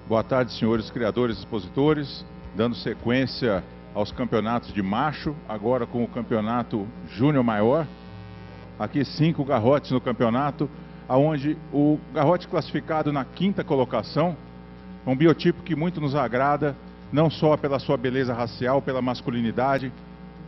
Boa tarde, senhores criadores e expositores, dando sequência aos campeonatos de macho, agora com o campeonato júnior maior. Aqui 5 garrotes no campeonato, onde o garrote classificado na 5ª colocação, é um biotipo que muito nos agrada, não só pela sua beleza racial, pela masculinidade,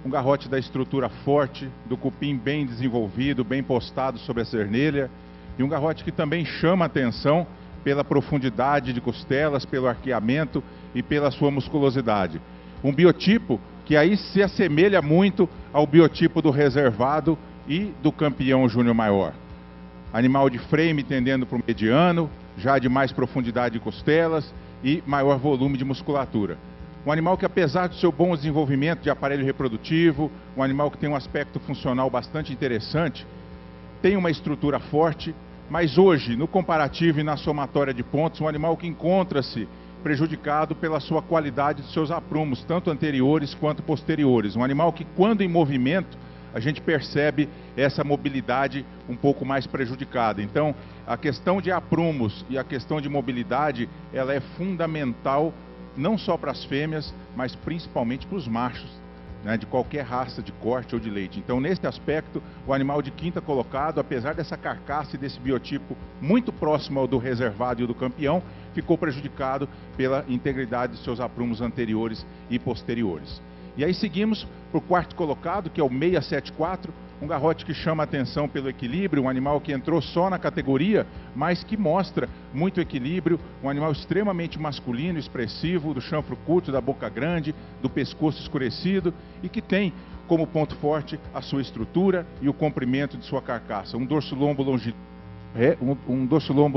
um garrote da estrutura forte, do cupim bem desenvolvido, bem postado sobre a cernelha, e um garrote que também chama a atenção pela profundidade de costelas, pelo arqueamento e pela sua musculosidade. Um biotipo que aí se assemelha muito ao biotipo do reservado e do campeão júnior maior. Animal de frame tendendo para o mediano, já de mais profundidade de costelas e maior volume de musculatura. Um animal que, apesar do seu bom desenvolvimento de aparelho reprodutivo, um animal que tem um aspecto funcional bastante interessante, tem uma estrutura forte, mas hoje, no comparativo e na somatória de pontos, um animal que encontra-se prejudicado pela sua qualidade de seus aprumos, tanto anteriores quanto posteriores. Um animal que, quando em movimento, a gente percebe essa mobilidade um pouco mais prejudicada. Então, a questão de aprumos e a questão de mobilidade, ela é fundamental não só para as fêmeas, mas principalmente para os machos, né, de qualquer raça de corte ou de leite. Então, nesse aspecto, o animal de 5ª colocado, apesar dessa carcaça e desse biotipo muito próximo ao do reservado e ao do campeão, ficou prejudicado pela integridade de seus aprumos anteriores e posteriores. E aí seguimos para o 4º colocado, que é o 674, um garrote que chama a atenção pelo equilíbrio, um animal que entrou só na categoria, mas que mostra muito equilíbrio, um animal extremamente masculino, expressivo, do chanfro curto, da boca grande, do pescoço escurecido e que tem como ponto forte a sua estrutura e o comprimento de sua carcaça. Um dorso-lombo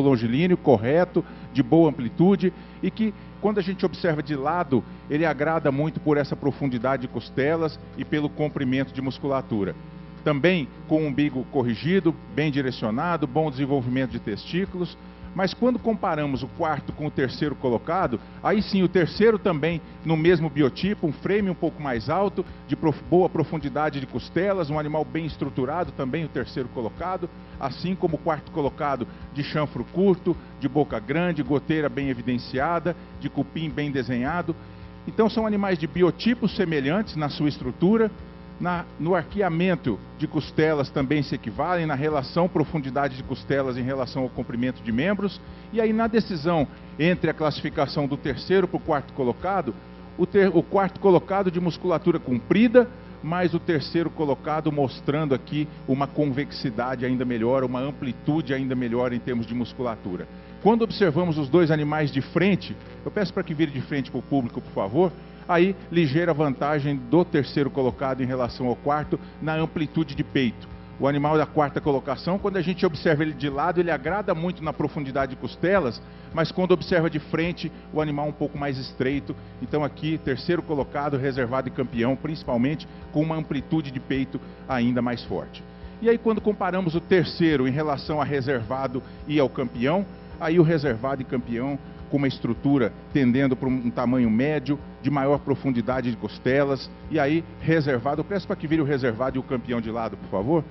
longilíneo, correto, de boa amplitude e que, quando a gente observa de lado, ele agrada muito por essa profundidade de costelas e pelo comprimento de musculatura. Também com o umbigo corrigido, bem direcionado, bom desenvolvimento de testículos, mas quando comparamos o 4º com o 3º colocado, aí sim o 3º também no mesmo biotipo, um frame um pouco mais alto, de boa profundidade de costelas, um animal bem estruturado, também o 3º colocado, assim como o 4º colocado de chanfro curto, de boca grande, goteira bem evidenciada, de cupim bem desenhado. Então são animais de biotipos semelhantes na sua estrutura, no arqueamento de costelas também se equivalem, na relação profundidade de costelas em relação ao comprimento de membros, e aí na decisão entre a classificação do 3º para o 4º colocado, o 4º colocado de musculatura comprida, mas o 3º colocado mostrando aqui uma convexidade ainda melhor, uma amplitude ainda melhor em termos de musculatura. Quando observamos os dois animais de frente, eu peço para que vire de frente para o público, por favor. Aí, ligeira vantagem do 3º colocado em relação ao 4º na amplitude de peito. O animal da 4ª colocação, quando a gente observa ele de lado, ele agrada muito na profundidade de costelas, mas quando observa de frente, o animal um pouco mais estreito. Então aqui, 3º colocado, reservado e campeão, principalmente com uma amplitude de peito ainda mais forte. E aí, quando comparamos o 3º em relação a reservado e ao campeão, aí o reservado e campeão com uma estrutura tendendo para um tamanho médio, de maior profundidade de costelas, e aí reservado, eu peço para que vire o reservado e o campeão de lado, por favor.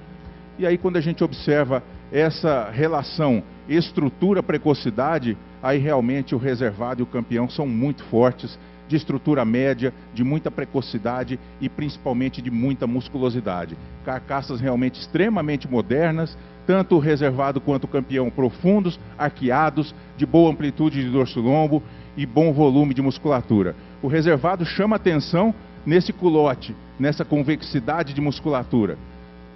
E aí quando a gente observa essa relação estrutura-precocidade, aí realmente o reservado e o campeão são muito fortes, de estrutura média, de muita precocidade e principalmente de muita musculosidade. Carcaças realmente extremamente modernas, tanto o reservado quanto o campeão profundos, arqueados, de boa amplitude de dorso-lombo e bom volume de musculatura. O reservado chama atenção nesse culote, nessa convexidade de musculatura.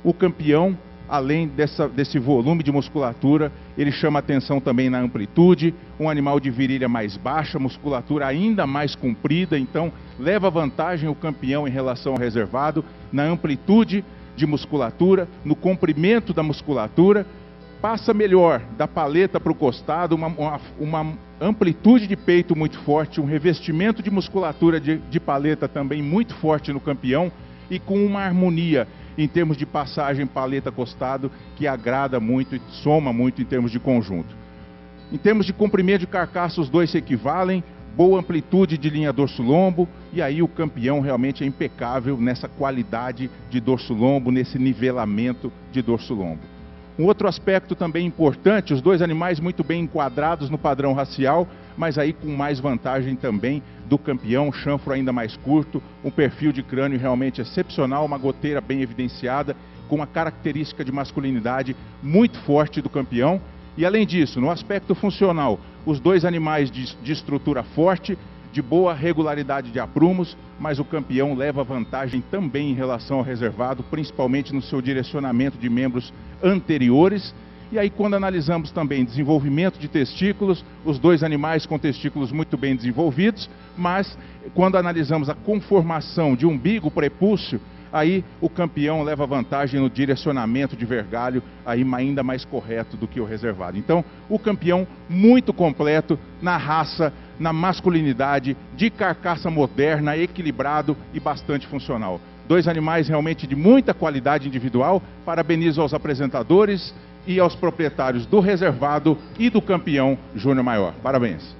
O campeão, além desse volume de musculatura, ele chama atenção também na amplitude, um animal de virilha mais baixa, musculatura ainda mais comprida, então leva vantagem o campeão em relação ao reservado, na amplitude de musculatura, no comprimento da musculatura, passa melhor da paleta para o costado, uma amplitude de peito muito forte, um revestimento de musculatura de paleta também muito forte no campeão e com uma harmonia em termos de passagem paleta-costado que agrada muito e soma muito em termos de conjunto. Em termos de comprimento de carcaça, os dois se equivalem, boa amplitude de linha dorso-lombo, e aí o campeão realmente é impecável nessa qualidade de dorso-lombo, nesse nivelamento de dorso-lombo. Um outro aspecto também importante, os dois animais muito bem enquadrados no padrão racial, mas aí com mais vantagem também do campeão, chanfro ainda mais curto, um perfil de crânio realmente excepcional, uma goteira bem evidenciada, com uma característica de masculinidade muito forte do campeão. E além disso, no aspecto funcional, os dois animais de estrutura forte, de boa regularidade de aprumos, mas o campeão leva vantagem também em relação ao reservado, principalmente no seu direcionamento de membros anteriores. E aí, quando analisamos também desenvolvimento de testículos, os dois animais com testículos muito bem desenvolvidos, mas quando analisamos a conformação de umbigo prepúcio, aí o campeão leva vantagem no direcionamento de vergalho, aí ainda mais correto do que o reservado. Então, o campeão muito completo na raça, na masculinidade, de carcaça moderna, equilibrado e bastante funcional. Dois animais realmente de muita qualidade individual. Parabenizo aos apresentadores e aos proprietários do reservado e do campeão Júnior Maior. Parabéns.